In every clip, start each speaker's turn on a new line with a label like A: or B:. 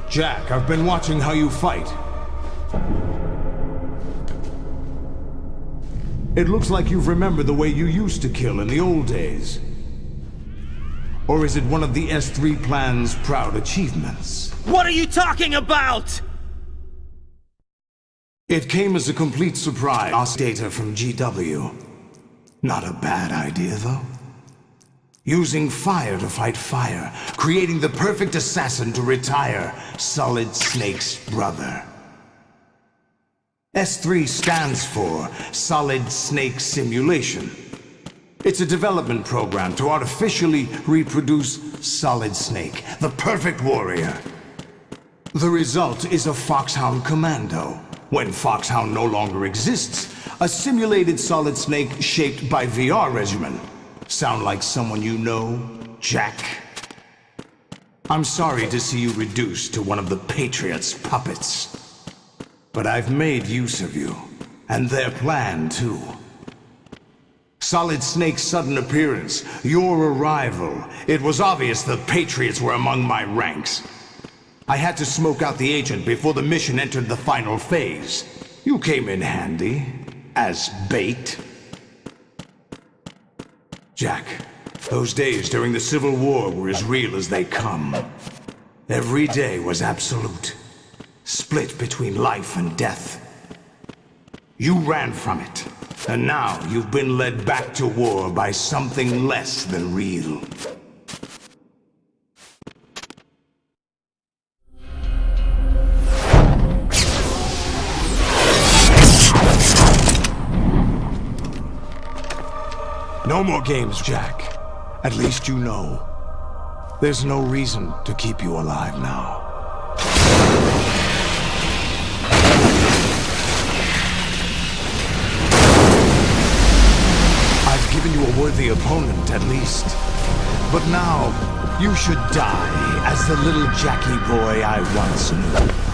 A: Jack, I've been watching how you fight. It looks like you've remembered the way you used to kill in the old days. Or is it one of the S3 plan's proud achievements?
B: What are you talking about?
A: It came as a complete surprise. Data from GW. Not a bad idea, though. Using fire to fight fire, creating the perfect assassin to retire Solid Snake's brother. S3 stands for Solid Snake Simulation. It's a development program to artificially reproduce Solid Snake, the perfect warrior. The result is a Foxhound commando. When Foxhound no longer exists, a simulated Solid Snake shaped by VR regimen. Sound like someone you know, Jack? I'm sorry to see you reduced to one of the Patriots' puppets. But I've made use of you, and their plan too. Solid Snake's sudden appearance, your arrival, it was obvious the Patriots were among my ranks. I had to smoke out the agent before the mission entered the final phase. You came in handy, as bait. Jack, those days during the Civil War were as real as they come. Every day was absolute, split between life and death. You ran from it, and now you've been led back to war by something less than real. No more games, Jack. At least you know. There's no reason to keep you alive now. I've given you a worthy opponent, at least. But now, you should die as the little Jackie boy I once knew.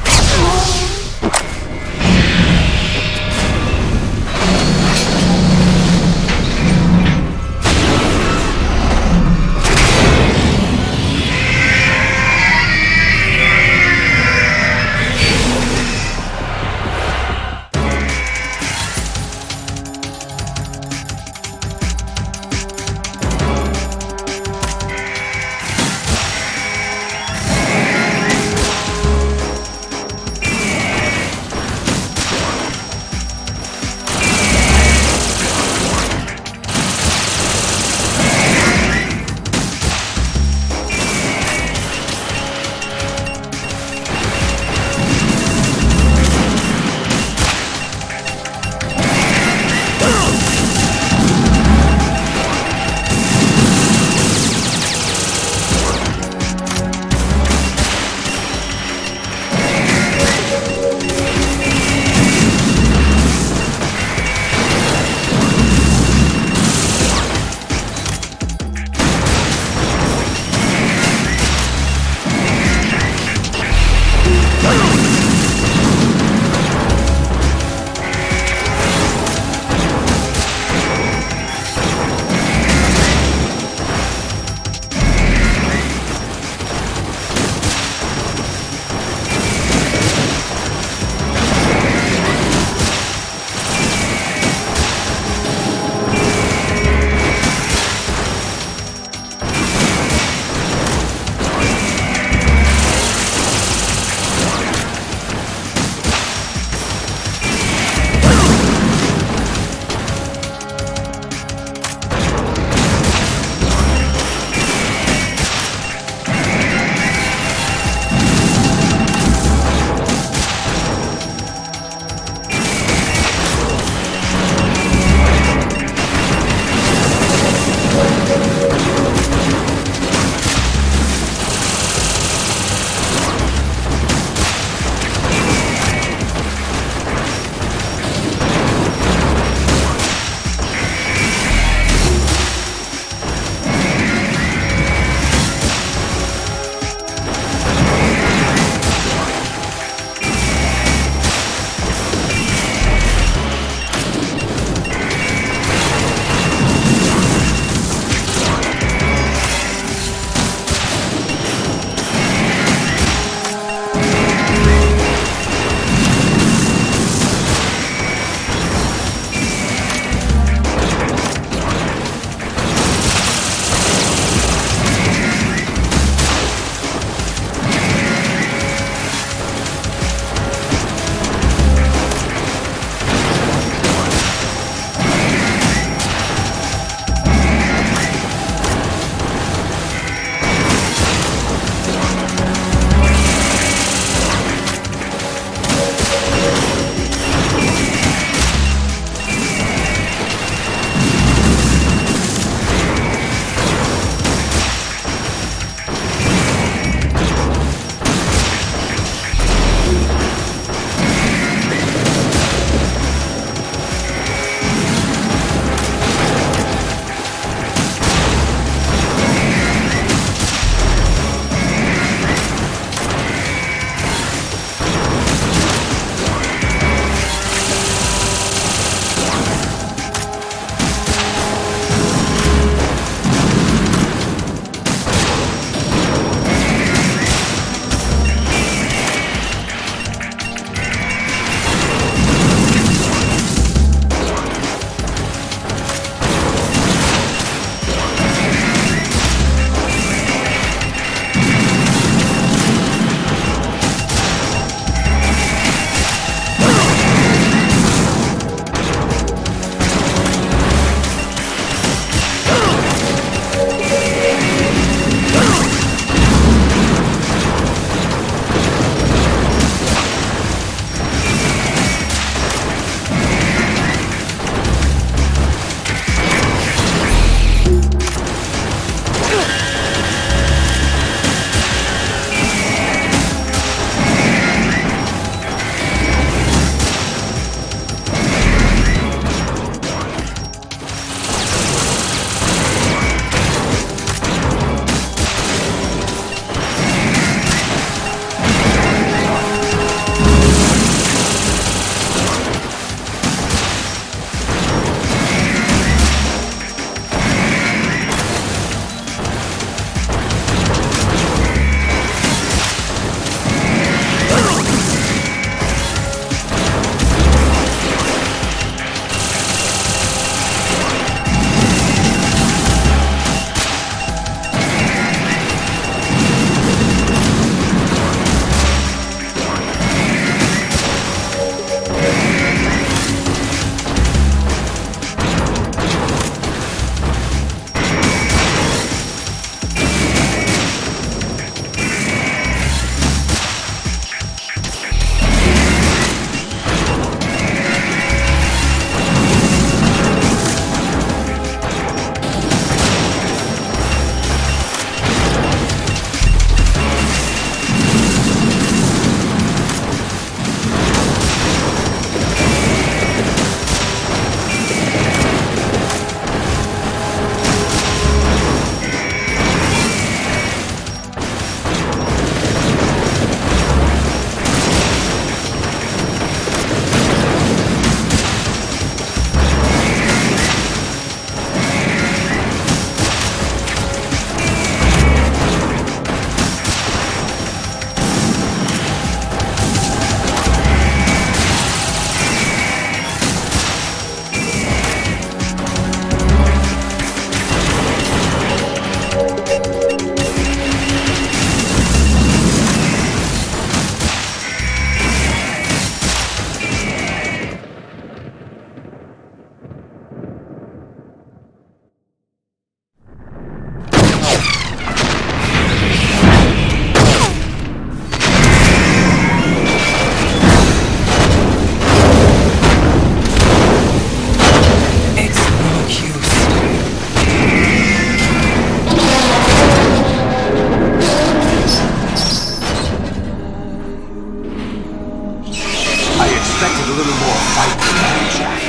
A: little more fight than that, Jack.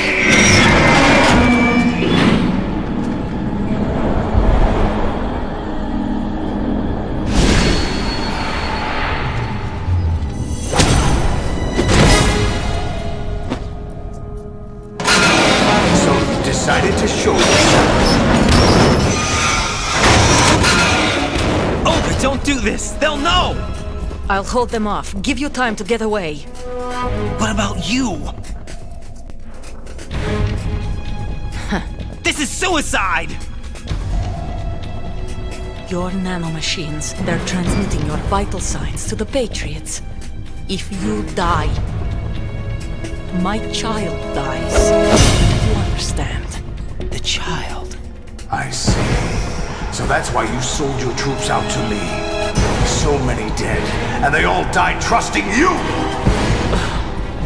A: So you decided to show yourself.
B: Oh, don't do this! They'll know!
C: I'll hold them off. Give you time to get away.
B: What about you? This is suicide!
C: Your nanomachines, they're transmitting your vital signs to the Patriots. If you die, my child dies. You understand?
B: The child.
A: I see. So that's why you sold your troops out to me. So many dead, and they all died trusting you!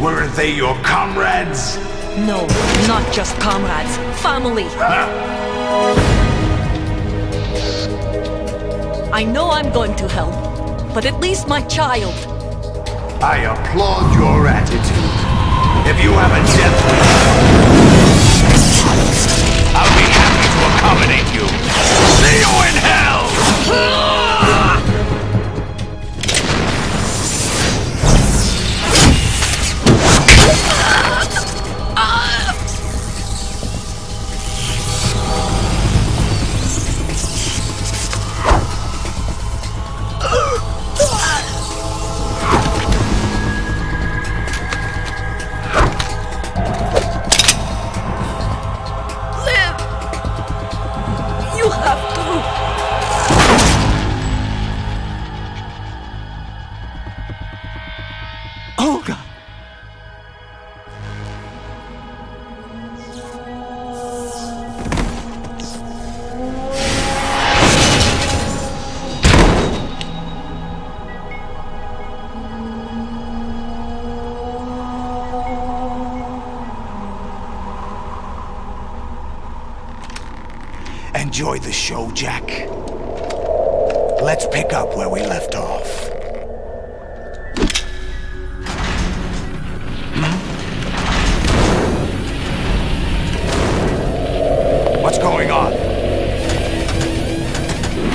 A: Weren't they your comrades?
C: No, not just comrades. Family. I know I'm going to hell, but at least my child.
A: I applaud your attitude. If you have a death wish, I'll be happy to accommodate you. See you in hell! Enjoy the show, Jack. Let's pick up where we left off. What's going on?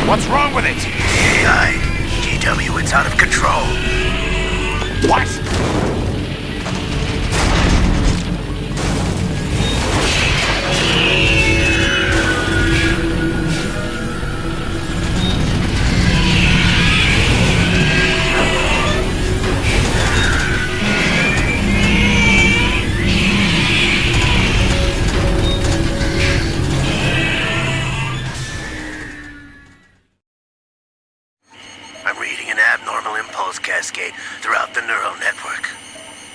A: What's wrong with it?
D: AI, GW, it's out of control.
A: What?
D: I'm reading an abnormal impulse cascade throughout the neural network.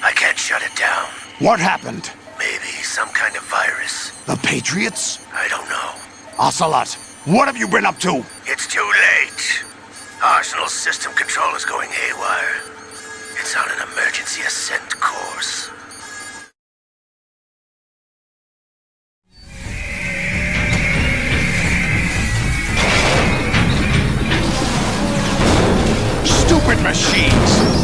D: I can't shut it down.
A: What happened?
D: Maybe some kind of virus.
A: The Patriots?
D: I don't know.
A: Ocelot, what have you been up to?
D: It's too late. Arsenal's system control is going haywire. It's on an emergency ascent course.
A: Stupid machines!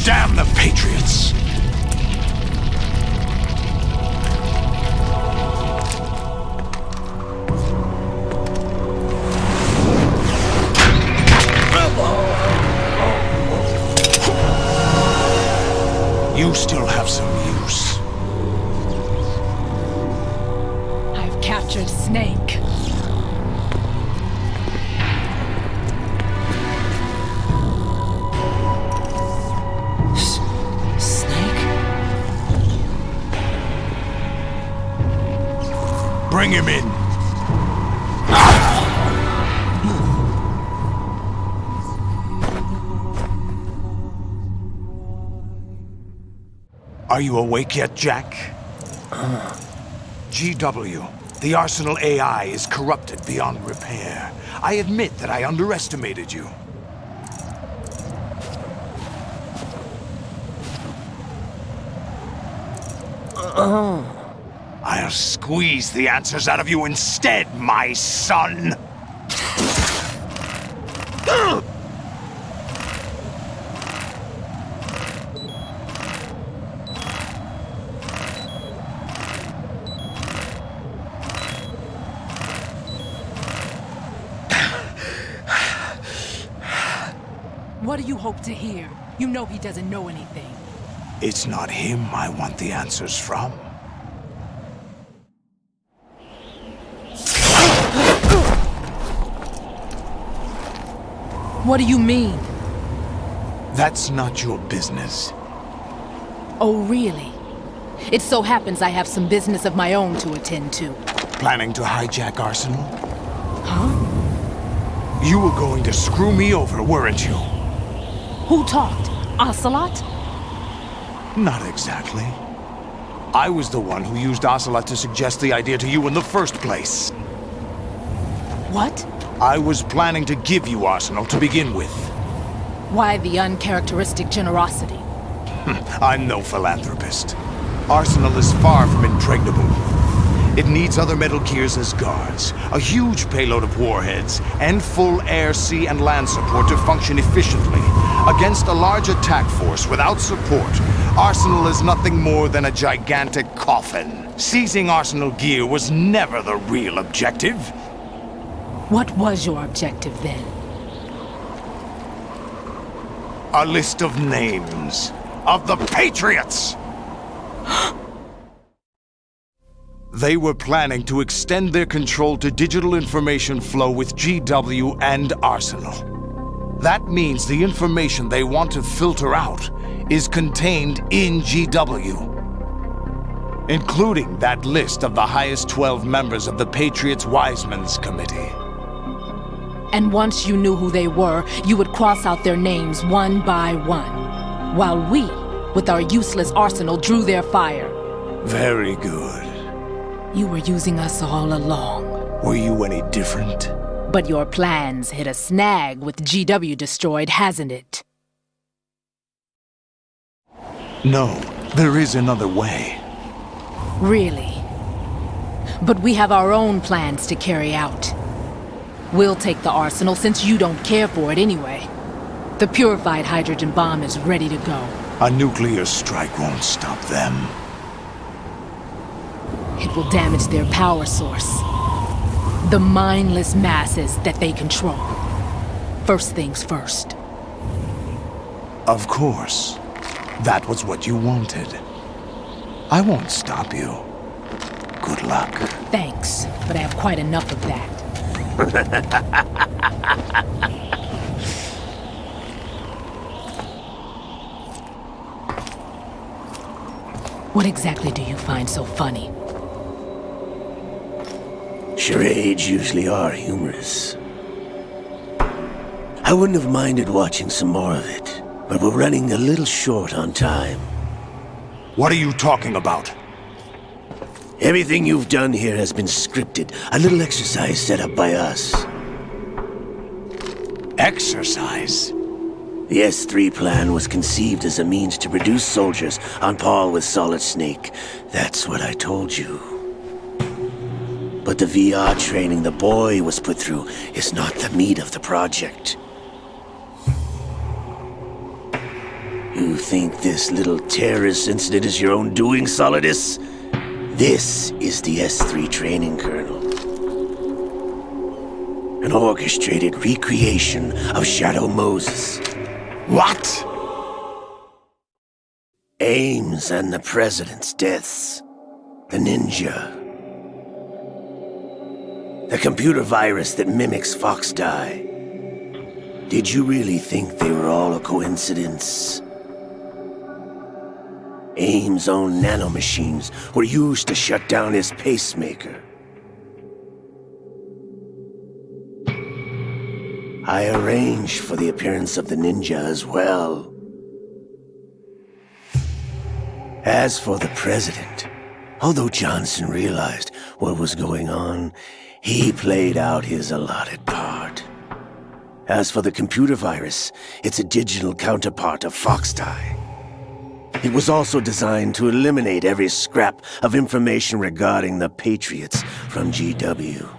A: Damn the Patriots! You still have some use.
E: I've captured Snake.
C: Snake?
A: Bring him in. Are you awake yet, Jack? GW, the Arsenal AI is corrupted beyond repair. I admit that I underestimated you. I'll squeeze the answers out of you instead, my son!
E: What do you hope to hear? You know he doesn't know anything.
A: It's not him I want the answers from.
E: What do you mean?
A: That's not your business.
E: Oh, really? It so happens I have some business of my own to attend to.
A: Planning to hijack Arsenal?
E: Huh?
A: You were going to screw me over, weren't you?
E: Who talked? Ocelot?
A: Not exactly. I was the one who used Ocelot to suggest the idea to you in the first place.
E: What?
A: I was planning to give you Arsenal to begin with.
E: Why the uncharacteristic generosity?
A: I'm no philanthropist. Arsenal is far from impregnable. It needs other Metal Gears as guards, a huge payload of warheads, and full air, sea, and land support to function efficiently. Against a large attack force without support, Arsenal is nothing more than a gigantic coffin. Seizing Arsenal gear was never the real objective.
E: What was your objective then?
A: A list of names of the Patriots! They were planning to extend their control to digital information flow with GW and Arsenal. That means the information they want to filter out is contained in GW, including that list of the highest 12 members of the Patriots Wiseman's Committee.
E: And once you knew who they were, you would cross out their names one by one, while we, with our useless arsenal, drew their fire.
A: Very good.
E: You were using us all along.
A: Were you any different?
E: But your plans hit a snag with GW destroyed, hasn't it?
A: No, there is another way.
E: Really? But we have our own plans to carry out. We'll take the arsenal since you don't care for it anyway. The purified hydrogen bomb is ready to go.
A: A nuclear strike won't stop them.
E: It will damage their power source. The mindless masses that they control. First things first.
A: Of course. That was what you wanted. I won't stop you. Good luck.
E: Thanks, but I have quite enough of that. What exactly do you find so funny?
D: Charades usually are humorous. I wouldn't have minded watching some more of it, but we're running a little short on time.
A: What are you talking about?
D: Everything you've done here has been scripted, a little exercise set up by us.
A: Exercise?
D: The S3 plan was conceived as a means to produce soldiers on par with Solid Snake. That's what I told you. But the VR training the boy was put through is not the meat of the project. You think this little terrorist incident is your own doing, Solidus? This is the S3 training, Colonel. An orchestrated recreation of Shadow Moses.
A: What?
D: Ames and the President's deaths. The ninja. The computer virus that mimics FOXHOUND. Did you really think they were all a coincidence? Ames' own nanomachines were used to shut down his pacemaker. I arranged for the appearance of the ninja as well. As for the president, although Johnson realized what was going on, he played out his allotted part. As for the computer virus, it's a digital counterpart of FOXHOUND. It was also designed to eliminate every scrap of information regarding the Patriots from GW.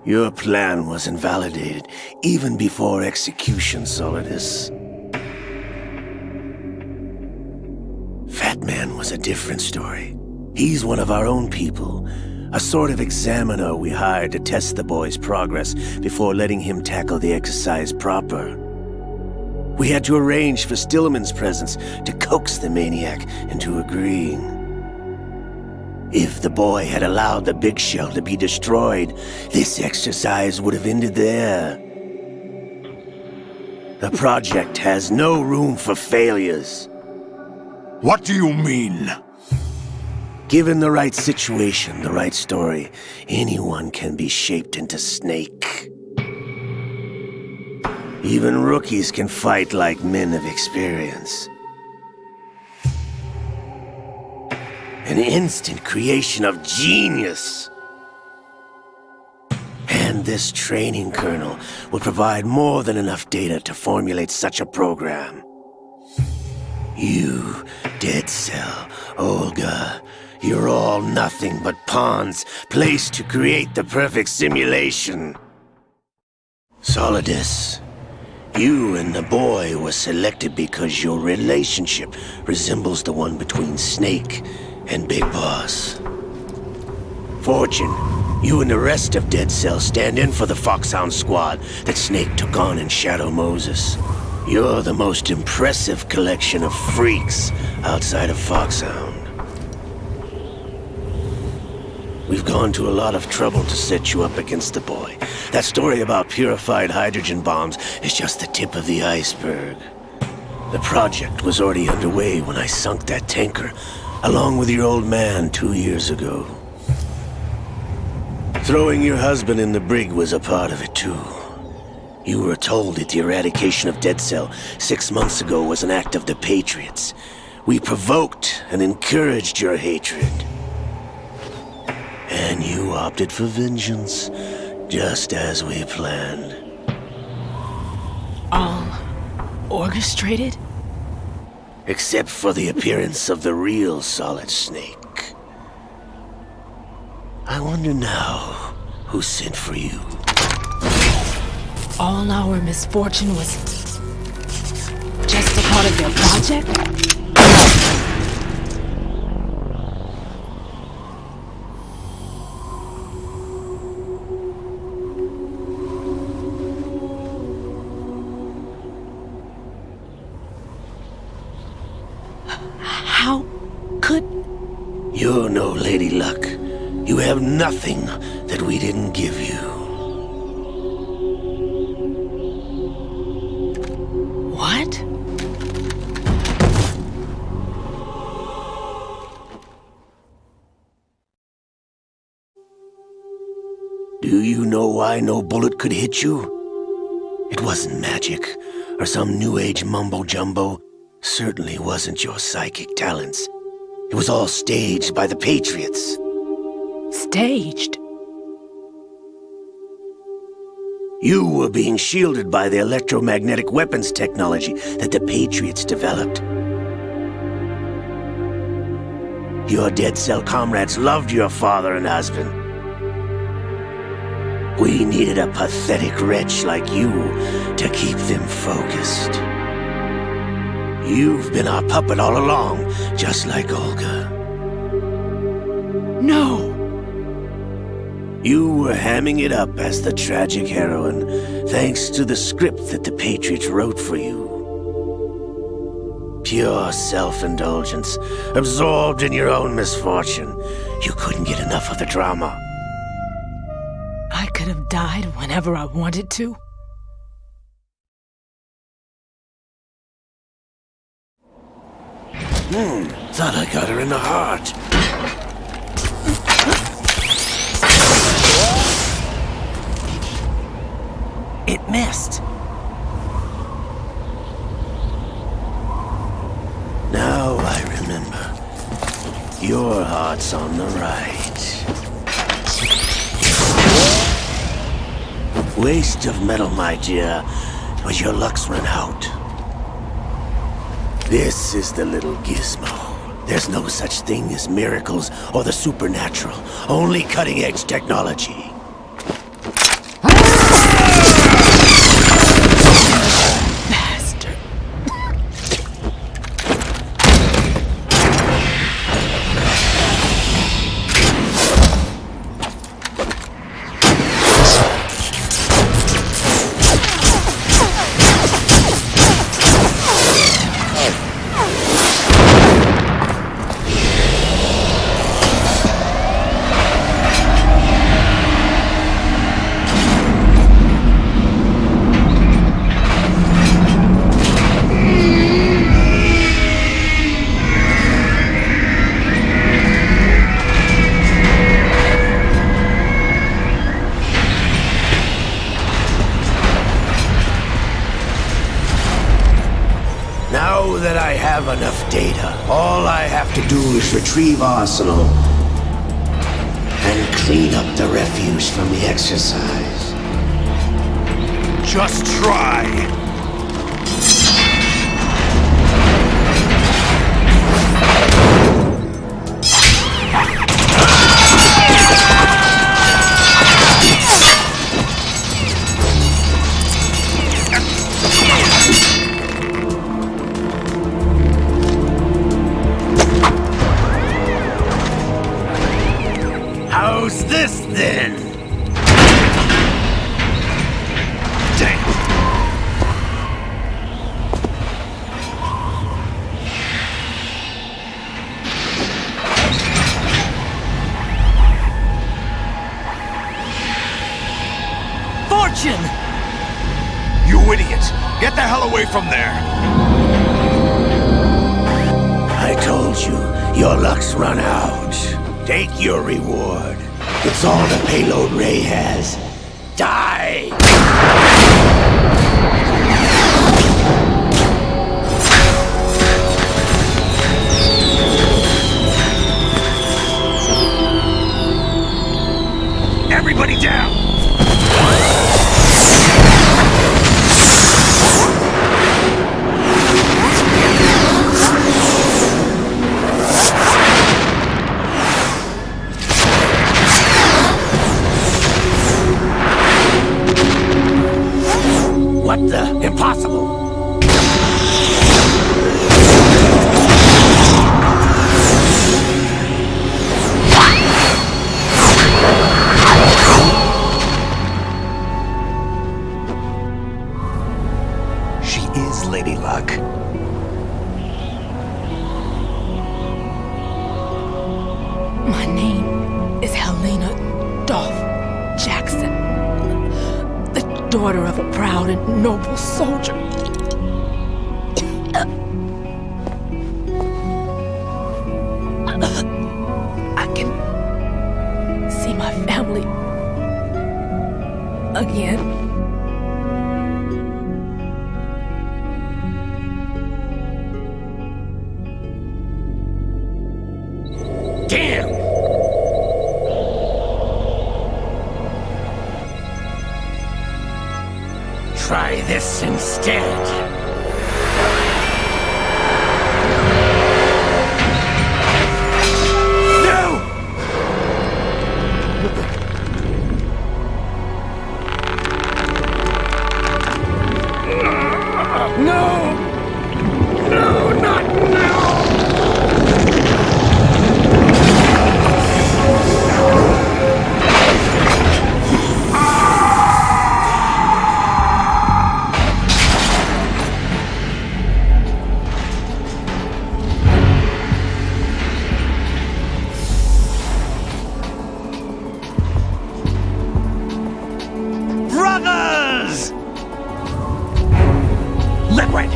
D: Your plan was invalidated even before execution, Solidus. Fat Man was a different story. He's one of our own people, a sort of examiner we hired to test the boy's progress before letting him tackle the exercise proper. We had to arrange for Stillman's presence to coax the maniac into agreeing. If the boy had allowed the big shell to be destroyed, this exercise would have ended there. The project has no room for failures.
A: What do you mean?
D: Given the right situation, the right story, anyone can be shaped into Snake. Even rookies can fight like men of experience. An instant creation of genius. And this training kernel will provide more than enough data to formulate such a program. You, Dead Cell, Olga, you're all nothing but pawns placed to create the perfect simulation. Solidus, you and the boy were selected because your relationship resembles the one between Snake and Big Boss. Fortune, you and the rest of Dead Cell stand in for the FOXHOUND squad that Snake took on in Shadow Moses. You're the most impressive collection of freaks outside of FOXHOUND. We've gone to a lot of trouble to set you up against the boy. That story about purified hydrogen bombs is just the tip of the iceberg. The project was already underway when I sunk that tanker, along with your old man 2 years ago. Throwing your husband in the brig was a part of it too. You were told that the eradication of Dead Cell 6 months ago was an act of the Patriots. We provoked and encouraged your hatred. And you opted for vengeance, just as we planned.
E: All orchestrated?
D: Except for the appearance of the real Solid Snake. I wonder now who sent for you.
E: All our misfortune was just a part of their project? How could...
D: You're no Lady Luck. You have nothing that we didn't give you.
E: What?
D: Do you know why no bullet could hit you? It wasn't magic, or some new age mumbo-jumbo. Certainly wasn't your psychic talents. It was all staged by the Patriots.
E: Staged?
D: You were being shielded by the electromagnetic weapons technology that the Patriots developed. Your Dead Cell comrades loved your father and husband. We needed a pathetic wretch like you to keep them focused. You've been our puppet all along, just like Olga.
E: No!
D: You were hamming it up as the tragic heroine, thanks to the script that the Patriots wrote for you. Pure self-indulgence, absorbed in your own misfortune. You couldn't get enough of the drama.
E: I could have died whenever I wanted to.
D: Thought I got her in the heart.
B: It missed.
D: Now I remember. Your heart's on the right. Waste of metal, my dear, but your luck's run out. This is the little gizmo. There's no such thing as miracles or the supernatural, only cutting-edge technology.
E: Bastard.
D: Now that I have enough data, all I have to do is retrieve Arsenal and clean up the refuse from the exercise.
A: Just try.
D: How's this then?
A: Damn.
B: Fortune!
A: You idiot! Get the hell away from there!
D: I told you, your luck's run out. Take your reward. It's all the payload Ray has. Die!
A: Everybody down!
D: What the? Impossible!
A: She is Lady Luck.
E: My name is Helena Dolph Jackson, the daughter of a proud and noble soldier. I can see my family again.
D: Damn! Try this instead. No! No! No, not now!
B: Brothers! Liquid!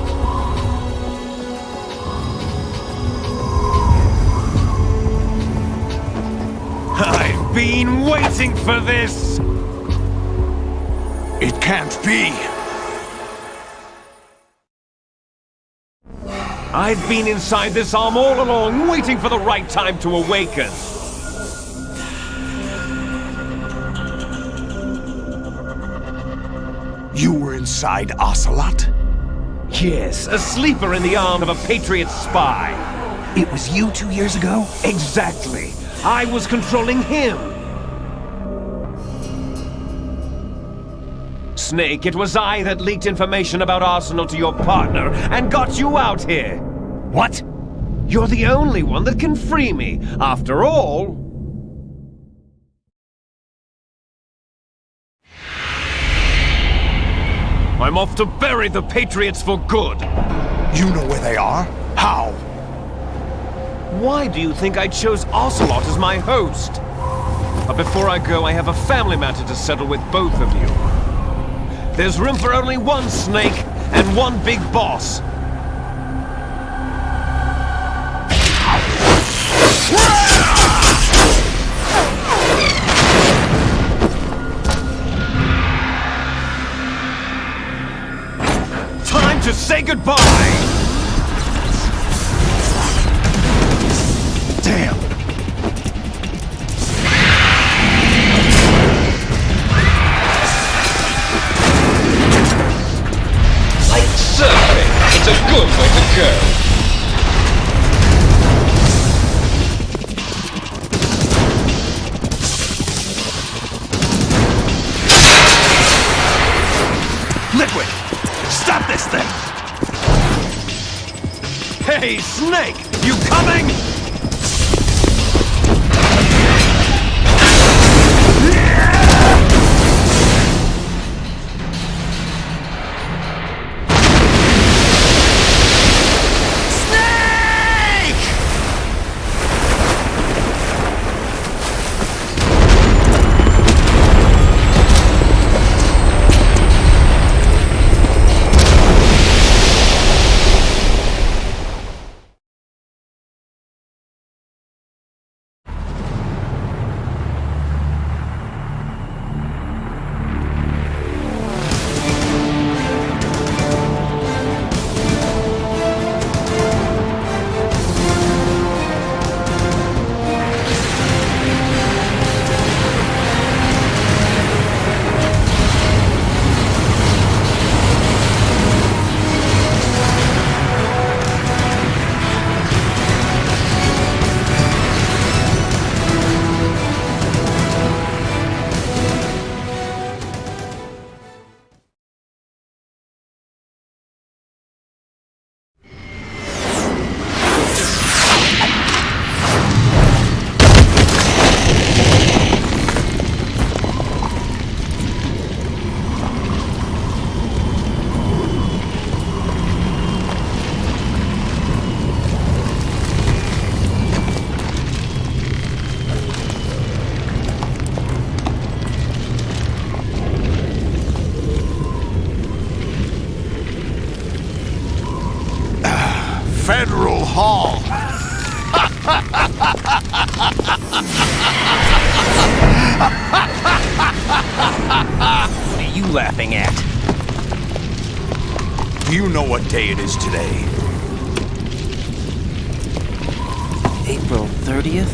B: I've been waiting for this!
A: It can't be.
F: I've been inside this arm all along, waiting for the right time to awaken.
A: You were inside Ocelot?
F: Yes, a sleeper in the arm of a Patriot spy.
B: It was you 2 years ago?
F: Exactly. I was controlling him. Snake, it was I that leaked information about Arsenal to your partner and got you out here.
B: What?
F: You're the only one that can free me. After all... I'm off to bury the Patriots for good.
A: You know where they are? How?
F: Why do you think I chose Ocelot as my host? But before I go, I have a family matter to settle with both of you. There's room for only one Snake and one big boss. Time to say goodbye!
A: Damn!
G: Like surfing, it's a good way to go.
A: Liquid! Stop this thing!
F: Hey, Snake! You coming?
A: Federal Hall.
B: What are you laughing at?
A: Do you know what day it is today?
B: April 30th?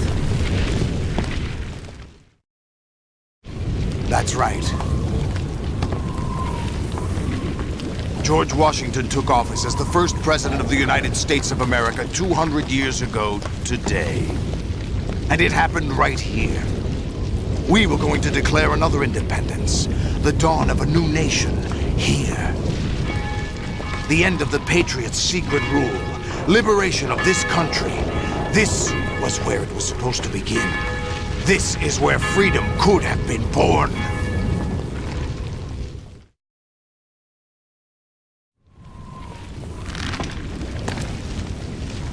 A: That's right. George Washington took office as the first president of the United States of America 200 years ago today. And it happened right here. We were going to declare another independence, the dawn of a new nation, here. The end of the Patriots' secret rule, liberation of this country. This was where it was supposed to begin. This is where freedom could have been born.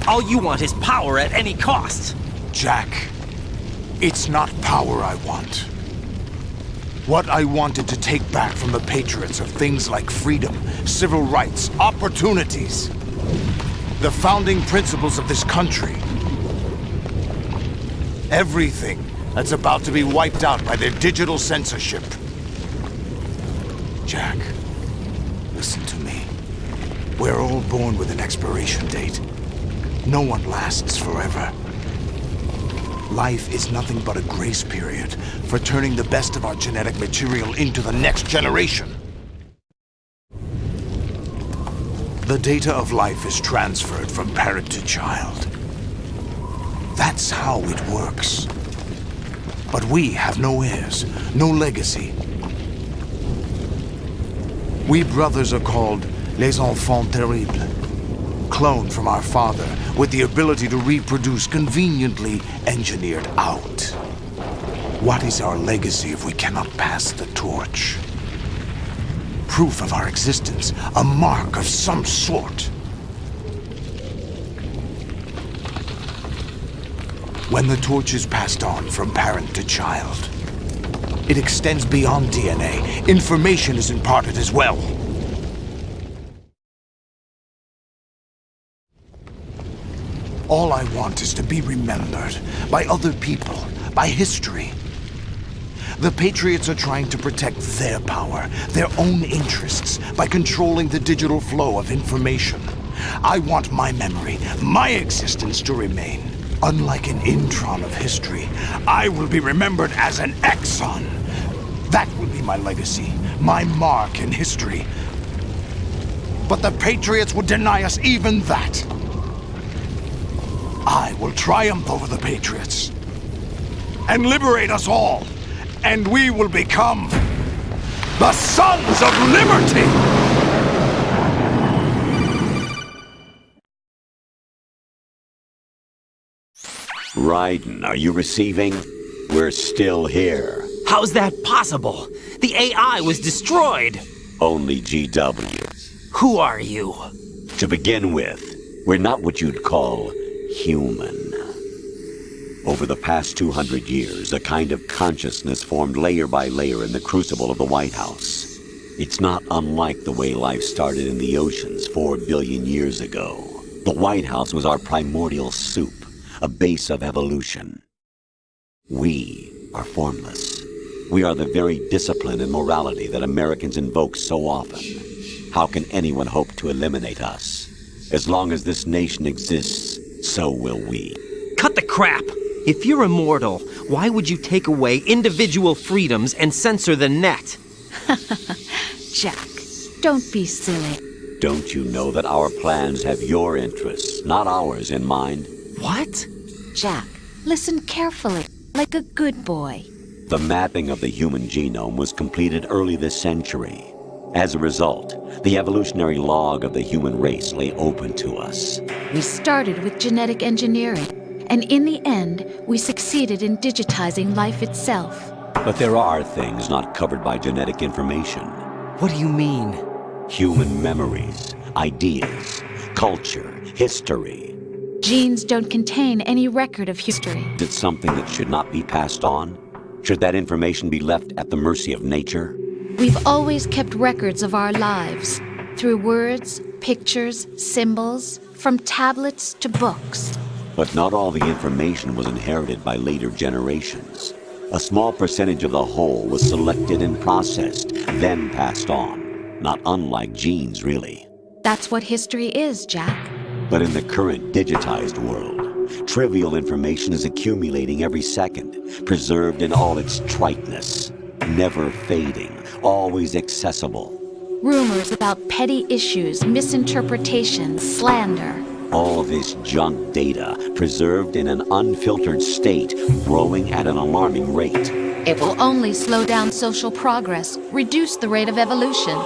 B: All you want is power at any cost.
A: Jack, it's not power I want. What I wanted to take back from the Patriots are things like freedom, civil rights, opportunities. The founding principles of this country. Everything that's about to be wiped out by their digital censorship. Jack, listen to me. We're all born with an expiration date. No one lasts forever. Life is nothing but a grace period for turning the best of our genetic material into the next generation. The data of life is transferred from parent to child. That's how it works. But we have no heirs, no legacy. We brothers are called les enfants terribles, cloned from our father with the ability to reproduce conveniently engineered out. What is our legacy if we cannot pass the torch? Proof of our existence, a mark of some sort. When the torch is passed on from parent to child, it extends beyond DNA. Information is imparted as well. All I want is to be remembered by other people, by history. The Patriots are trying to protect their power, their own interests, by controlling the digital flow of information. I want my memory, my existence to remain. Unlike an intron of history, I will be remembered as an exon. That will be my legacy, my mark in history. But the Patriots would deny us even that. I will triumph over the Patriots and liberate us all. And we will become the Sons of Liberty!
H: Raiden, are you receiving? We're still here.
B: How's that possible? The AI was destroyed.
H: Only GW.
B: Who are you?
H: To begin with, we're not what you'd call human. Over the past 200 years, a kind of consciousness formed layer by layer in the crucible of the White House. It's not unlike the way life started in the oceans 4 billion years ago. The White House was our primordial soup, a base of evolution. We are formless. We are the very discipline and morality that Americans invoke so often. How can anyone hope to eliminate us? As long as this nation exists, so will we.
B: Cut the crap! If you're immortal, why would you take away individual freedoms and censor the net?
I: Jack, don't be silly.
H: Don't you know that our plans have your interests, not ours, in mind?
B: What?
I: Jack, listen carefully, like a good boy.
H: The mapping of the human genome was completed early this century. As a result, the evolutionary log of the human race lay open to us.
I: We started with genetic engineering. And in the end, we succeeded in digitizing life itself.
H: But there are things not covered by genetic information.
B: What do you mean?
H: Human memories, ideas, culture, history.
I: Genes don't contain any record of history.
H: Is it something that should not be passed on? Should that information be left at the mercy of nature?
I: We've always kept records of our lives, through words, pictures, symbols, from tablets to books.
H: But not all the information was inherited by later generations. A small percentage of the whole was selected and processed, then passed on. Not unlike genes, really.
I: That's what history is, Jack.
H: But in the current digitized world, trivial information is accumulating every second, preserved in all its triteness, never fading, always accessible.
I: Rumors about petty issues, misinterpretations, slander.
H: All this junk data, preserved in an unfiltered state, growing at an alarming rate.
I: It will only slow down social progress, reduce the rate of evolution.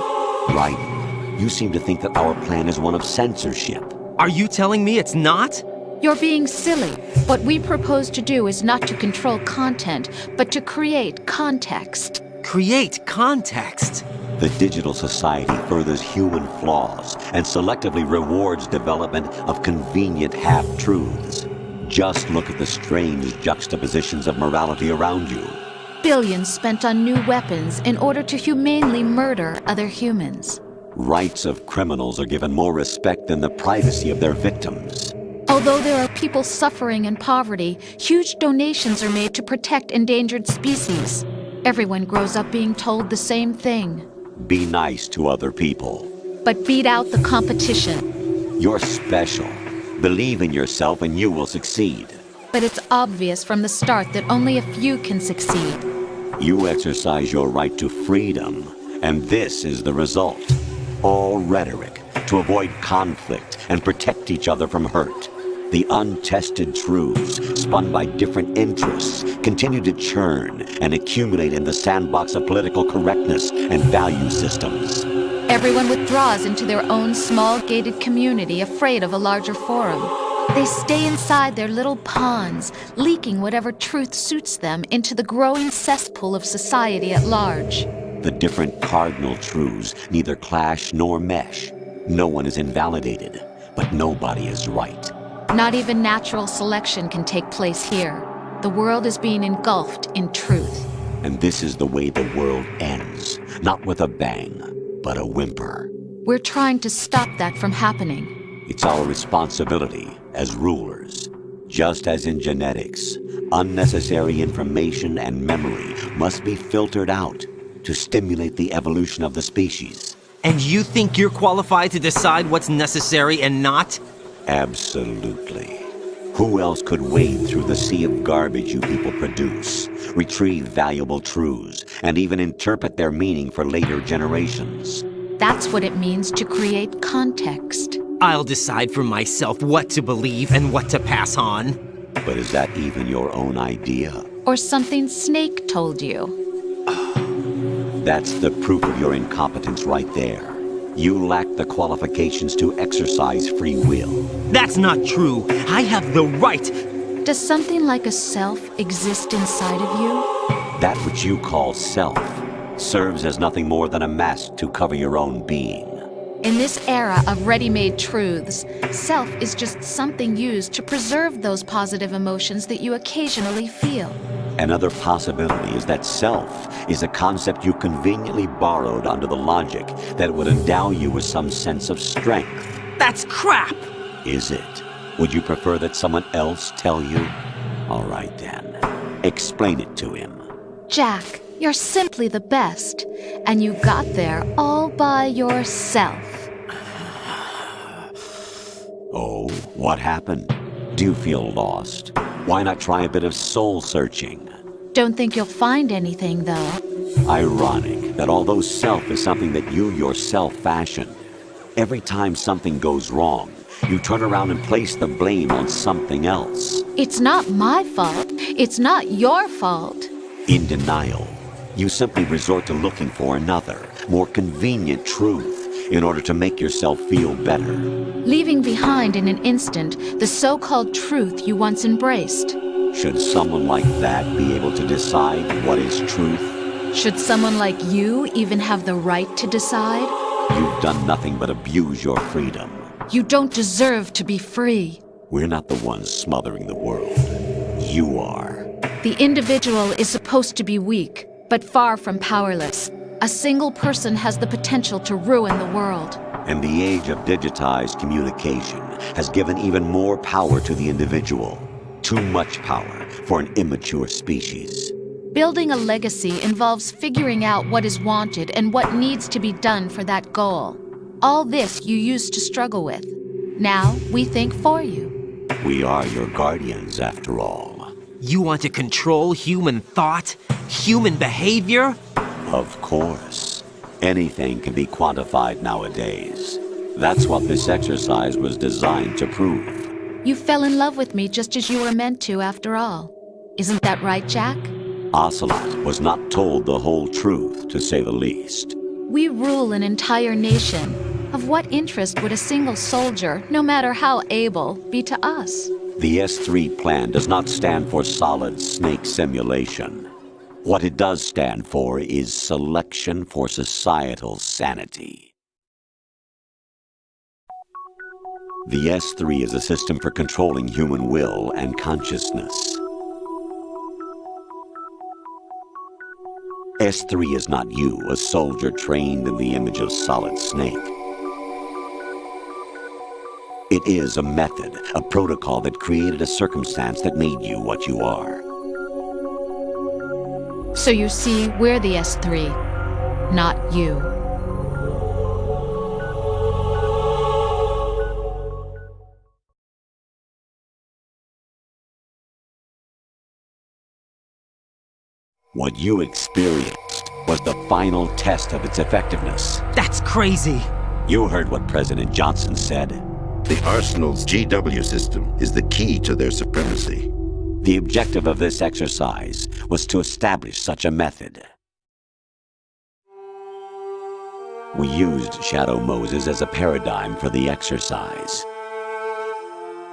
H: Right. You seem to think that our plan is one of censorship.
B: Are you telling me it's not?
I: You're being silly. What we propose to do is not to control content, but to create context.
B: Create context?
H: The digital society furthers human flaws and selectively rewards development of convenient half-truths. Just look at the strange juxtapositions of morality around you.
I: Billions spent on new weapons in order to humanely murder other humans.
H: Rights of criminals are given more respect than the privacy of their victims.
I: Although there are people suffering in poverty, huge donations are made to protect endangered species. Everyone grows up being told the same thing.
H: Be nice to other people.
I: But beat out the competition.
H: You're special. Believe in yourself and you will succeed.
I: But it's obvious from the start that only a few can succeed.
H: You exercise your right to freedom, and this is the result. All rhetoric to avoid conflict and protect each other from hurt. The untested truths, spun by different interests, continue to churn and accumulate in the sandbox of political correctness and value systems.
I: Everyone withdraws into their own small gated community, afraid of a larger forum. They stay inside their little ponds, leaking whatever truth suits them into the growing cesspool of society at large.
H: The different cardinal truths neither clash nor mesh. No one is invalidated, but nobody is right.
I: Not even natural selection can take place here. The world is being engulfed in truth.
H: And this is the way the world ends. Not with a bang, but a whimper.
I: We're trying to stop that from happening.
H: It's our responsibility as rulers. Just as in genetics, unnecessary information and memory must be filtered out to stimulate the evolution of the species.
B: And you think you're qualified to decide what's necessary and not?
H: Absolutely. Who else could wade through the sea of garbage you people produce, retrieve valuable truths, and even interpret their meaning for later generations?
I: That's what it means to create context.
B: I'll decide for myself what to believe and what to pass on.
H: But is that even your own idea?
I: Or something Snake told you?
H: That's the proof of your incompetence right there. You lack the qualifications to exercise free will.
B: That's not true. I have the right.
I: Does something like a self exist inside of you?
H: That which you call self serves as nothing more than a mask to cover your own being.
I: In this era of ready-made truths, self is just something used to preserve those positive emotions that you occasionally feel.
H: Another possibility is that self is a concept you conveniently borrowed under the logic that would endow you with some sense of strength.
B: That's crap!
H: Is it? Would you prefer that someone else tell you? All right then. Explain it to him.
I: Jack, you're simply the best, and you got there all by yourself.
H: Oh, what happened? Do you feel lost? Why not try a bit of soul-searching?
I: Don't think you'll find anything, though.
H: Ironic that although self is something that you yourself fashioned, every time something goes wrong, you turn around and place the blame on something else.
I: It's not my fault. It's not your fault.
H: In denial, you simply resort to looking for another, more convenient truth in order to make yourself feel better.
I: Leaving behind in an instant the so-called truth you once embraced.
H: Should someone like that be able to decide what is truth?
I: Should someone like you even have the right to decide?
H: You've done nothing but abuse your freedom.
I: You don't deserve to be free.
H: We're not the ones smothering the world. You are.
I: The individual is supposed to be weak, but far from powerless. A single person has the potential to ruin the world.
H: And the age of digitized communication has given even more power to the individual. Too much power for an immature species.
I: Building a legacy involves figuring out what is wanted and what needs to be done for that goal. All this you used to struggle with. Now we think for you.
H: We are your guardians, after all.
B: You want to control human thought? Human behavior?
H: Of course. Anything can be quantified nowadays. That's what this exercise was designed to prove.
I: You fell in love with me just as you were meant to, after all. Isn't that right, Jack?
H: Ocelot was not told the whole truth, to say the least.
I: We rule an entire nation. Of what interest would a single soldier, no matter how able, be to us?
H: The S3 plan does not stand for solid snake simulation. What it does stand for is selection for societal sanity. The S3 is a system for controlling human will and consciousness. S3 is not you, a soldier trained in the image of Solid Snake. It is a method, a protocol that created a circumstance that made you what you are.
I: So you see, we're the S3, not you.
H: What you experienced was the final test of its effectiveness.
B: That's crazy.
H: You heard what President Johnson said.
J: The Arsenal's GW system is the key to their supremacy.
H: The objective of this exercise was to establish such a method. We used Shadow Moses as a paradigm for the exercise.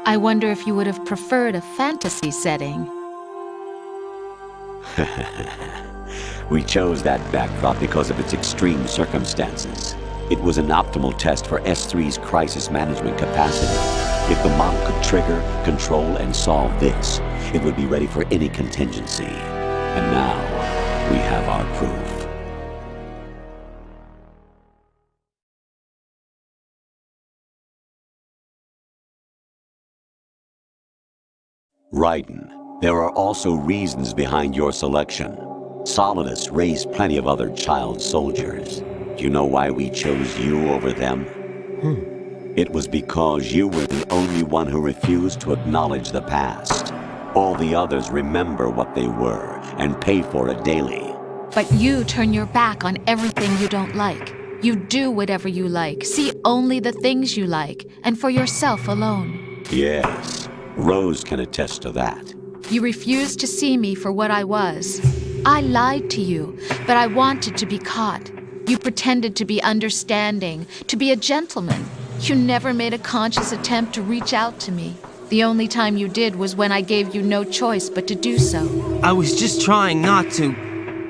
I: I wonder if you would have preferred a fantasy setting.
H: We chose that backdrop because of its extreme circumstances. It was an optimal test for S3's crisis management capacity. If the model could trigger, control, and solve this, it would be ready for any contingency. And now, we have our proof. Raiden, there are also reasons behind your selection. Solidus raised plenty of other child soldiers. Do you know why we chose you over them? It was because you were the only one who refused to acknowledge the past. All the others remember what they were and pay for it daily.
I: But you turn your back on everything you don't like. You do whatever you like, see only the things you like, and for yourself alone.
H: Yes, Rose can attest to that.
I: You refused to see me for what I was. I lied to you, but I wanted to be caught. You pretended to be understanding, to be a gentleman. You never made a conscious attempt to reach out to me. The only time you did was when I gave you no choice but to do so.
B: I was just trying not to.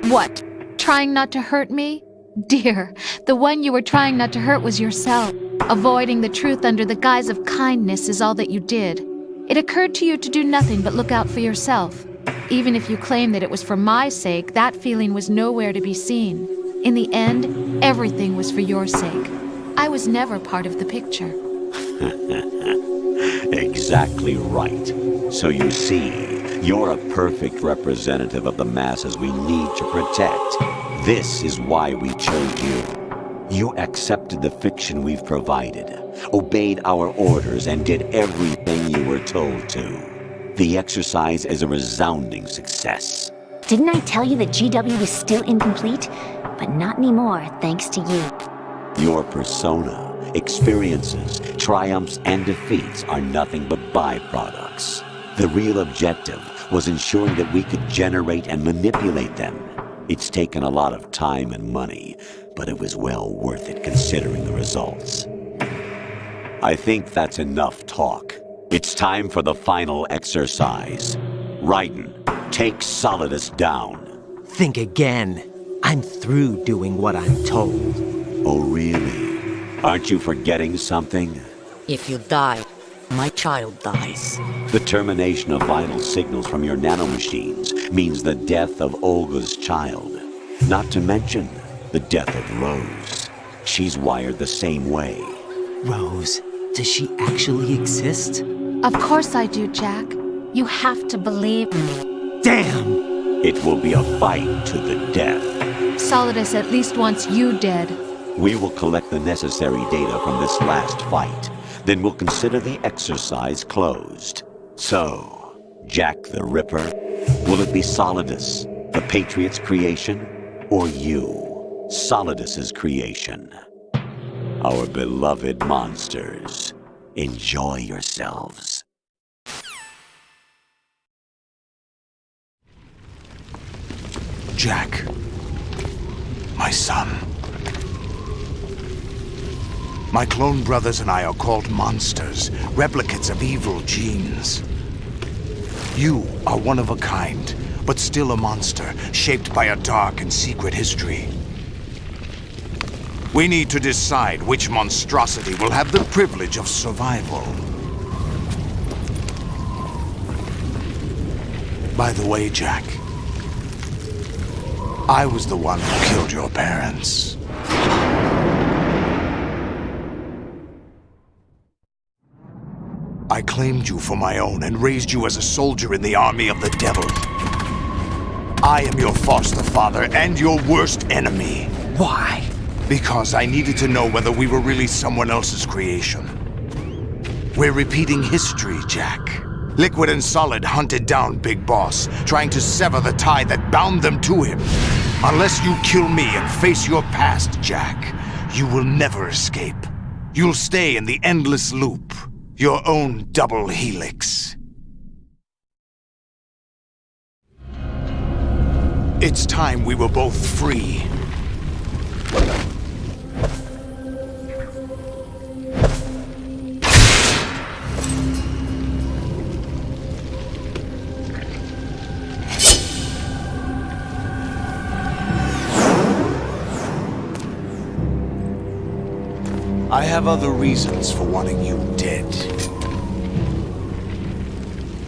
I: What? Trying not to hurt me? Dear, the one you were trying not to hurt was yourself. Avoiding the truth under the guise of kindness is all that you did. It occurred to you to do nothing but look out for yourself. Even if you claim that it was for my sake, that feeling was nowhere to be seen. In the end, everything was for your sake. I was never part of the picture.
H: Exactly right. So you see, you're a perfect representative of the masses we need to protect. This is why we chose you. You accepted the fiction we've provided, obeyed our orders, and did everything you were told to. The exercise is a resounding success.
K: Didn't I tell you that GW was still incomplete? But not anymore, thanks to you.
H: Your persona, experiences, triumphs, and defeats are nothing but byproducts. The real objective was ensuring that we could generate and manipulate them. It's taken a lot of time and money, but it was well worth it considering the results. I think that's enough talk. It's time for the final exercise. Raiden, take Solidus down.
B: Think again. I'm through doing what I'm told.
H: Oh, really? Aren't you forgetting something?
C: If you die, my child dies.
H: The termination of vital signals from your nanomachines means the death of Olga's child. Not to mention the death of Rose. She's wired the same way.
B: Rose, does she actually exist?
I: Of course I do, Jack. You have to believe me.
B: Damn!
H: It will be a fight to the death.
I: Solidus at least wants you dead.
H: We will collect the necessary data from this last fight. Then we'll consider the exercise closed. So, Jack the Ripper, will it be Solidus, the Patriot's creation, or you, Solidus's creation? Our beloved monsters, enjoy yourselves.
A: Jack, my son. My clone brothers and I are called monsters, replicates of evil genes. You are one of a kind, but still a monster, shaped by a dark and secret history. We need to decide which monstrosity will have the privilege of survival. By the way, Jack, I was the one who killed your parents. I claimed you for my own and raised you as a soldier in the army of the devil. I am your foster father and your worst enemy.
B: Why?
A: Because I needed to know whether we were really someone else's creation. We're repeating history, Jack. Liquid and Solid hunted down Big Boss, trying to sever the tie that bound them to him. Unless you kill me and face your past, Jack, you will never escape. You'll stay in the endless loop, your own double helix. It's time we were both free. I have other reasons for wanting you dead.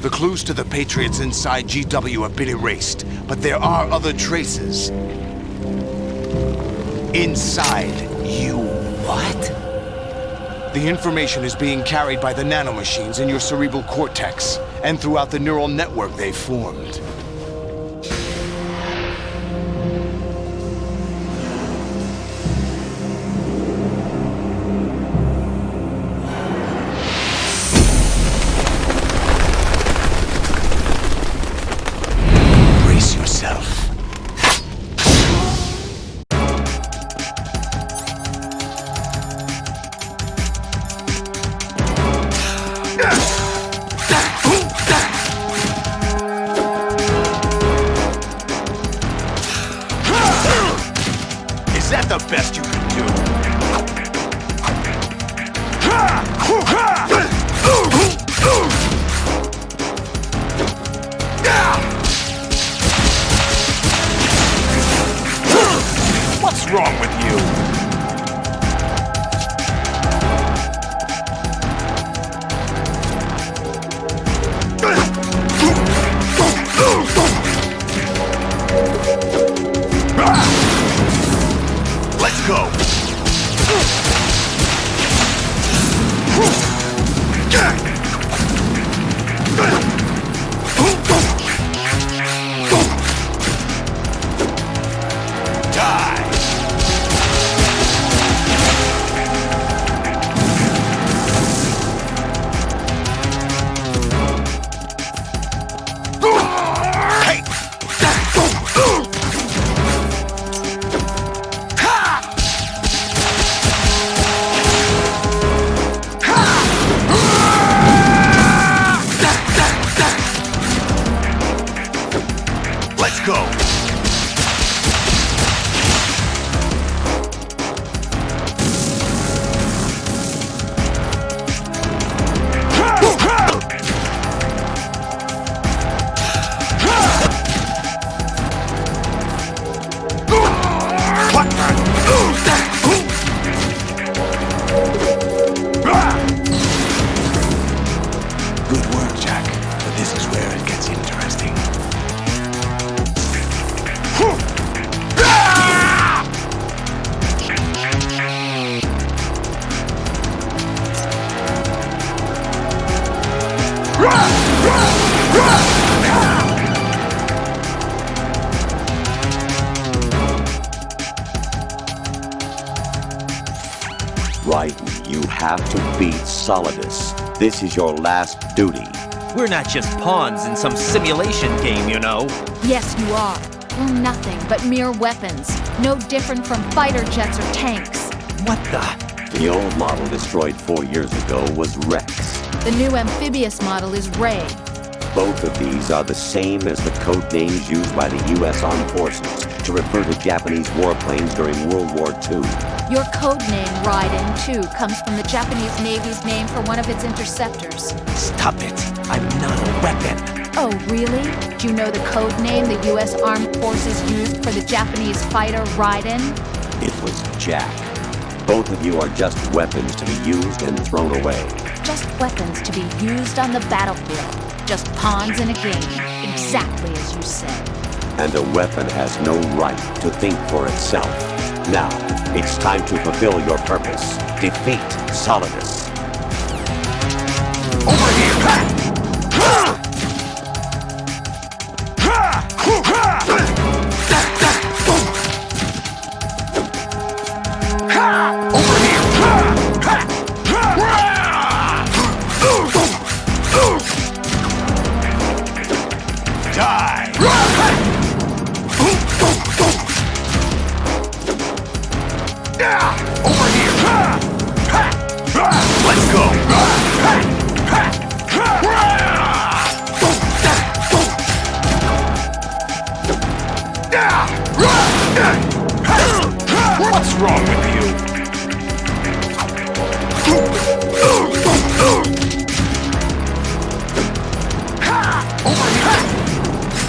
A: The clues to the Patriots inside GW have been erased, but there are other traces. Inside you.
B: What?
A: The information is being carried by the nanomachines in your cerebral cortex, and throughout the neural network they've formed. Is that the best you can do? What's wrong with you? Let's go! Let's go! Good work, Jack, but this is where it gets interesting.
H: Raiden, you have to beat Solidus. This is your last duty.
B: We're not just pawns in some simulation game, you know.
I: Yes, you are. We're nothing but mere weapons. No different from fighter jets or tanks.
B: What the?
H: The old model destroyed 4 years ago was Rex.
I: The new amphibious model is Ray.
H: Both of these are the same as the code names used by the U.S. Armed Forces to refer to Japanese warplanes during World War II.
I: Your code name, Raiden, too, comes from the Japanese Navy's name for one of its interceptors.
B: Stop it. I'm not a weapon.
I: Oh, really? Do you know the code name the U.S. Armed Forces used for the Japanese fighter Raiden?
H: It was Jack. Both of you are just weapons to be used and thrown away.
I: Just weapons to be used on the battlefield. Just pawns in a game, exactly as you said.
H: And a weapon has no right to think for itself. Now, it's time to fulfill your purpose. Defeat Solidus.
A: Over here! Over here! Let's go! What's wrong with you? Over here!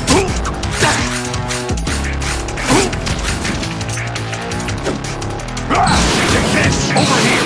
A: Take this! Over here!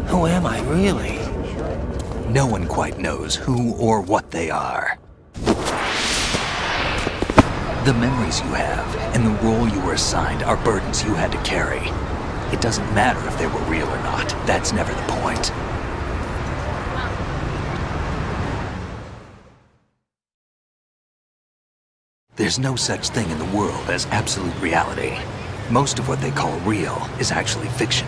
L: Who am I, really? No one quite knows who or what they are. The memories you have and the role you were assigned are burdens you had to carry. It doesn't matter if they were real or not. That's never the point. There's no such thing in the world as absolute reality. Most of what they call real is actually fiction.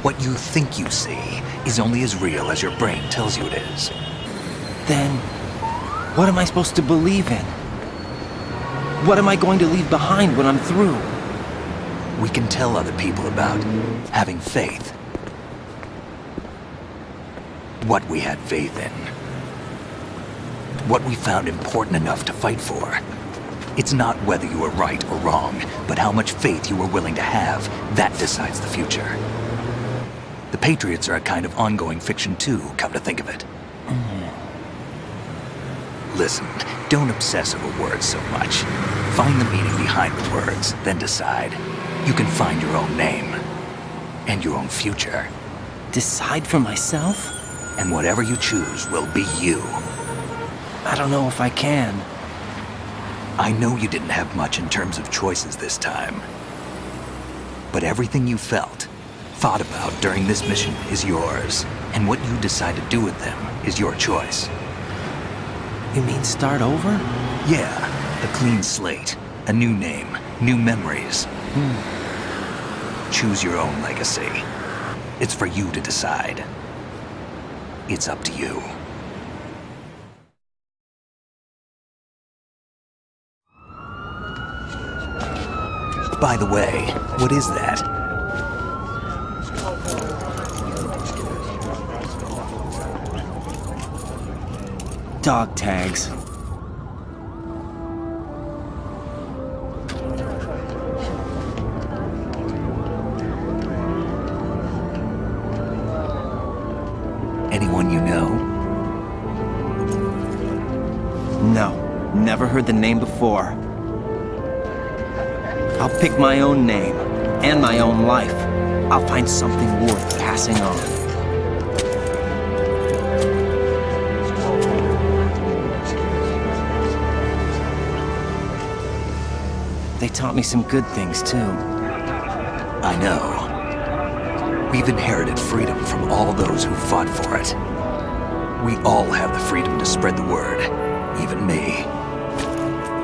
L: What you think you see is only as real as your brain tells you it is.
B: Then, what am I supposed to believe in? What am I going to leave behind when I'm through?
L: We can tell other people about having faith. What we had faith in. What we found important enough to fight for. It's not whether you were right or wrong, but how much faith you were willing to have. That decides the future. The Patriots are a kind of ongoing fiction too, come to think of it. Listen, don't obsess over words so much. Find the meaning behind the words, then decide. You can find your own name. And your own future.
B: Decide for myself?
L: And whatever you choose will be you.
B: I don't know if I can.
L: I know you didn't have much in terms of choices this time. But everything you felt, thought about during this mission is yours. And what you decide to do with them is your choice.
B: You mean start over?
L: Yeah, a clean slate, a new name, new memories. Choose your own legacy. It's for you to decide. It's up to you. By the way, what is that?
B: Dog tags.
L: Anyone you know?
B: No, never heard the name before. I'll pick my own name, and my own life. I'll find something worth passing on. They taught me some good things, too.
L: I know. We've inherited freedom from all those who fought for it. We all have the freedom to spread the word, even me.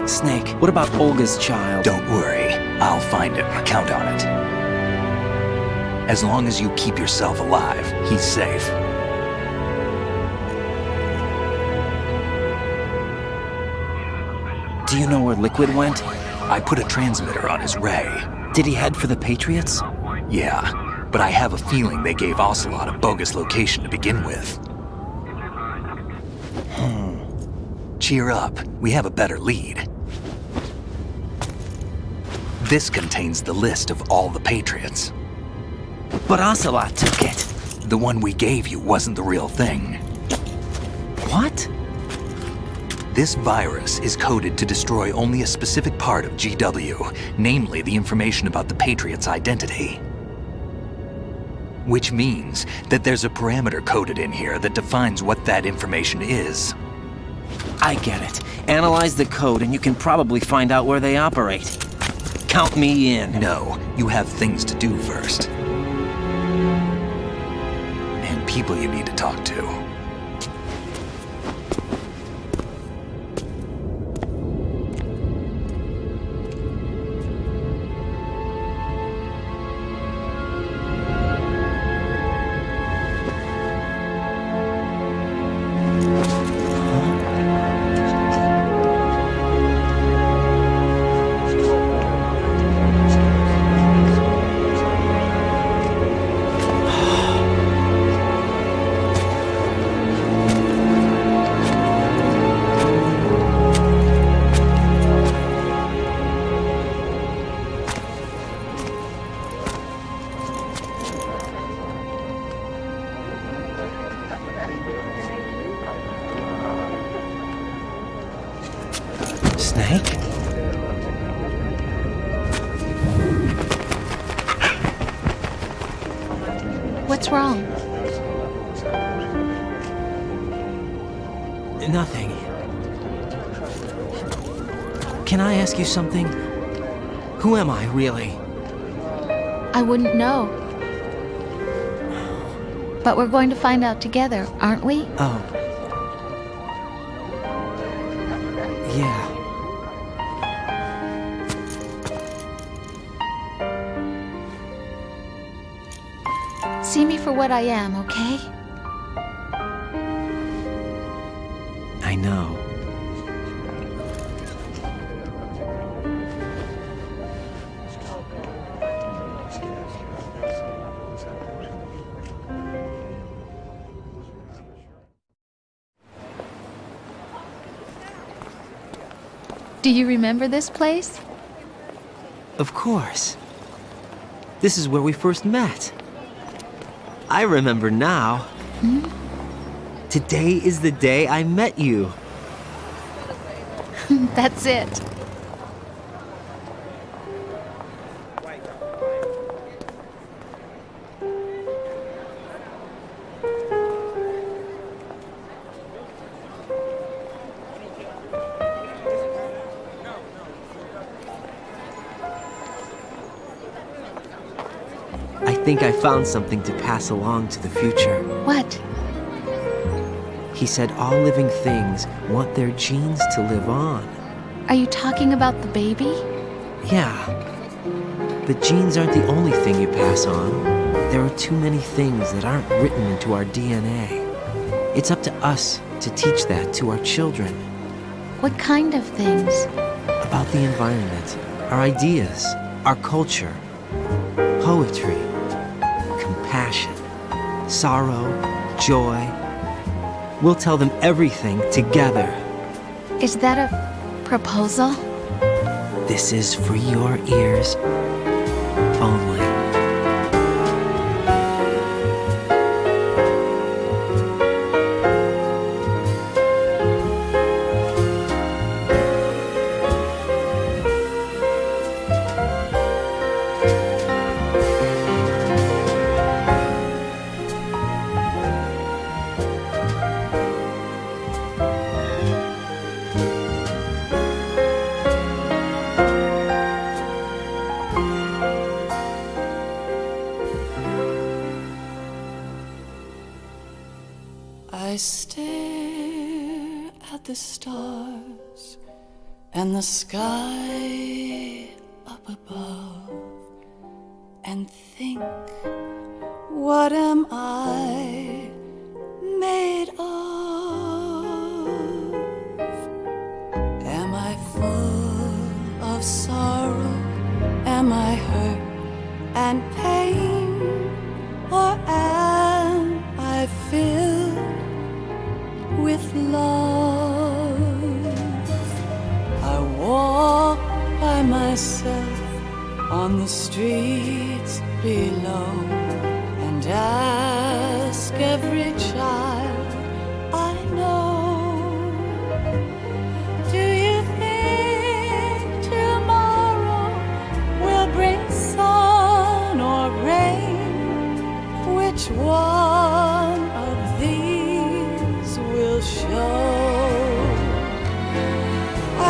B: Snake, what about Olga's child?
L: Don't worry, I'll find him. Count on it. As long as you keep yourself alive, he's safe.
B: Do you know where Liquid went?
L: I put a transmitter on his ray.
B: Did he head for the Patriots?
L: Yeah, but I have a feeling they gave Ocelot a bogus location to begin with. Cheer up, we have a better lead. This contains the list of all the Patriots.
B: But Ocelot took it.
L: The one we gave you wasn't the real thing.
B: What?
L: This virus is coded to destroy only a specific part of GW, namely the information about the Patriot's identity. Which means that there's a parameter coded in here that defines what that information is.
B: I get it. Analyze the code and you can probably find out where they operate. Count me in.
L: No, you have things to do first. And people you need to talk to.
B: Snake?
I: What's wrong?
B: Nothing. Can I ask you something? Who am I, really?
I: I wouldn't know. But we're going to find out together, aren't we?
B: Oh. Yeah.
I: See me for what I am, okay?
B: I know.
I: Do you remember this place?
B: Of course. This is where we first met. I remember now. Today is the day I met you.
I: That's it.
B: think I found something to pass along to the future.
I: What?
B: He said all living things want their genes to live on.
I: Are you talking about the baby?
B: Yeah. But genes aren't the only thing you pass on. There are too many things that aren't written into our DNA. It's up to us to teach that to our children.
I: What kind of things?
B: About the environment, our ideas, our culture, poetry, compassion, sorrow, joy. We'll tell them everything together.
I: Is that a proposal?
B: This is for your ears only.
C: I stare at the stars and the sky up above and think, what am I made of? Am I full of sorrow? Am I hurt and pain? Or am I filled with love? I walk by myself on the streets below and ask every child I know, do you think tomorrow will bring sun or rain? Which one of these will show?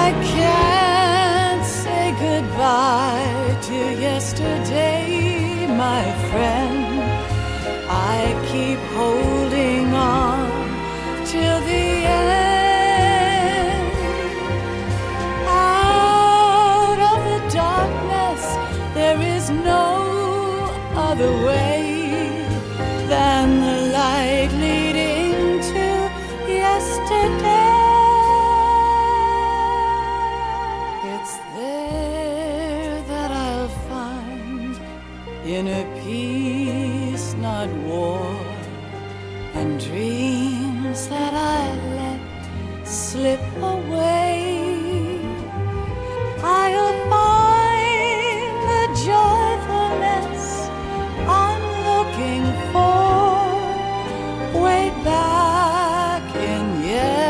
C: I can't say goodbye to yesterday, my friend. I keep holding on till the end. Out of the darkness, there is no other way than the light leading to yesterday. It's there that I'll find inner peace, not war, and dreams that I let slip away. I'll find the joyfulness I'm looking for way back in yesterday.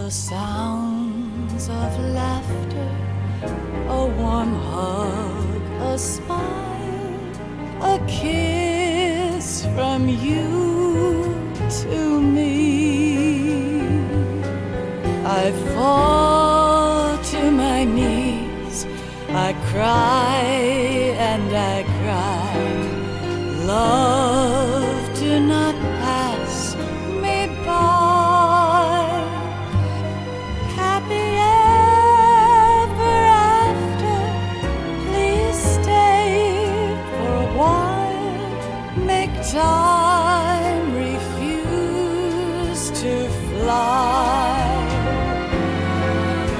C: Sounds of laughter, a warm hug, a smile, a kiss from you to me. I fall to my knees cry and I cry. Love, do not pass me by. Happy ever after, please stay for a while. Make time refuse to fly.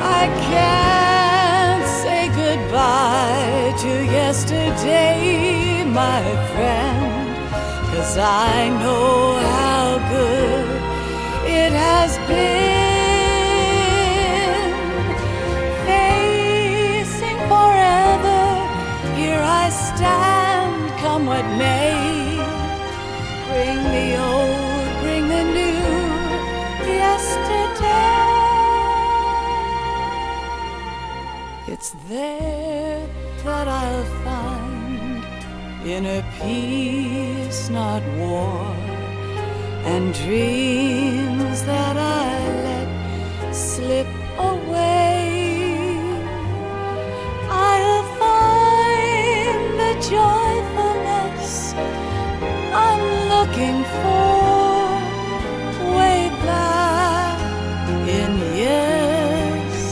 C: I can't say goodbye to yesterday, my friend, 'cause I know how good it has been. Facing forever, here I stand, come what may. Bring the old, bring the new, yesterday. It's there that I'll find inner peace, not war, and dreams that I let slip away. I'll find the joyfulness I'm looking for way back in yesterday.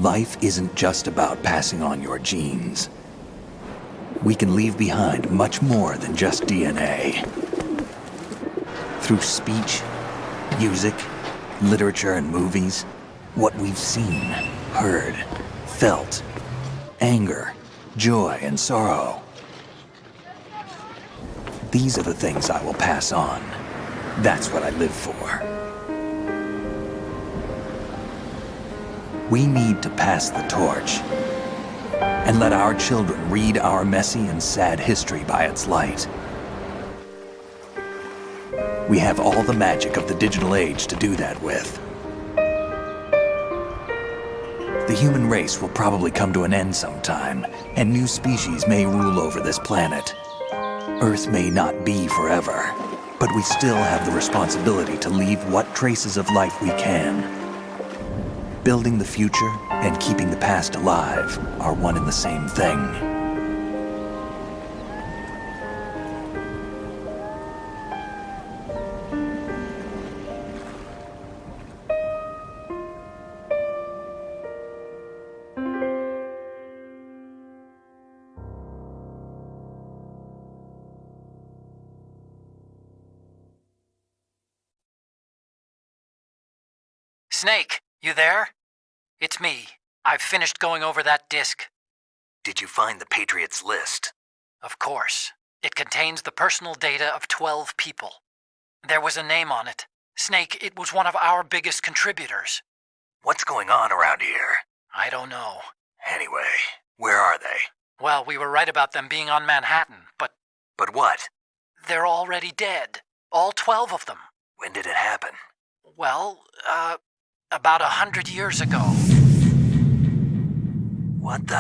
L: Life isn't just about passing on your genes. We can leave behind much more than just DNA. Through speech, music, literature, and movies, what we've seen, heard, felt, anger, joy, and sorrow. These are the things I will pass on. That's what I live for. We need to pass the torch and let our children read our messy and sad history by its light. We have all the magic of the digital age to do that with. The human race will probably come to an end sometime, and new species may rule over this planet. Earth may not be forever, but we still have the responsibility to leave what traces of life we can. Building the future and keeping the past alive are one and the same thing.
M: Snake, you there? It's me. I've finished going over that disk.
L: Did you find the Patriots list?
M: Of course. It contains the personal data of 12 people. There was a name on it. Snake, it was one of our biggest contributors.
L: What's going on around here?
M: I don't know.
L: Anyway, where are they?
M: Well, we were right about them being on Manhattan, but...
L: But what?
M: They're already dead. All 12 of them.
L: When did it happen?
M: Well, about 100 years ago.
L: What the